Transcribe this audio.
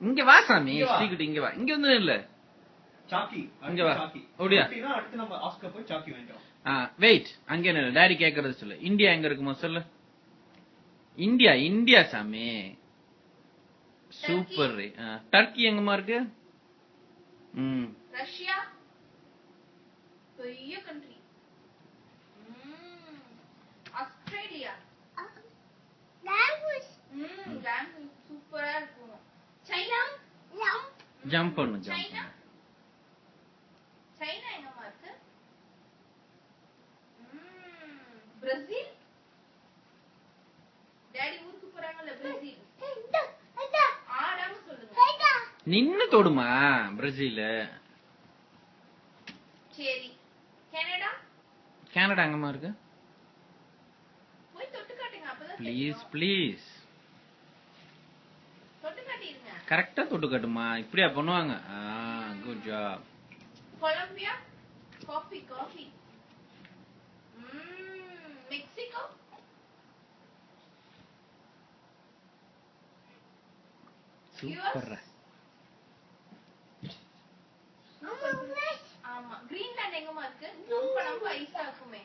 இங்க வா சாமி, ஸ்ரீகுட்டி இங்க வா. இங்க வந்து இல்ல சாக்கி இங்க வா. ஓடியா. அடுத்து நம்ம ஆஸ்கர் போய் சாக்கி வாங்கிட்டோம். வெயிட், அங்க என்ன டாடி கேக்குறது சொல்லு. இந்தியா எங்க இருக்குமோ சொல்லு. இந்தியா, இந்தியா சாமி. சூப்பர். டர்க்கி எங்கம்மா இருக்கு? ரஷ்யா பெரிய கண்ட்ரி. ஆஸ்திரேலியா லாங்குவேஜ் சூப்பரா இருக்கும். சைனா ஜம்ப் பண்ணு. சைனா சைனா எங்கம்மா இருக்கு? பிரேசில். டாடி ஊருக்கு போறாங்கல்ல பிரேசில். ஆடாம சொல்லுங்க. நின்னு தொடுமா பிரேசில். சரி. கனடா. கனடா எங்கம்மா இருக்கு? போய் தொட்டு காட்டுங்க அப்பதான் ப்ளீஸ் ப்ளீஸ். தொட்டு காட்டிருங்க. கரெக்ட்டா தொட்டு காட்டுமா. இப்படியா பண்ணுவாங்க? Good job. Colombia. Coffee coffee. Mexico. Super. ஆமா. கிரீன்லாந்து எங்கம்மா இருக்கு? ரொம்ப ஐஸா இருக்குமே.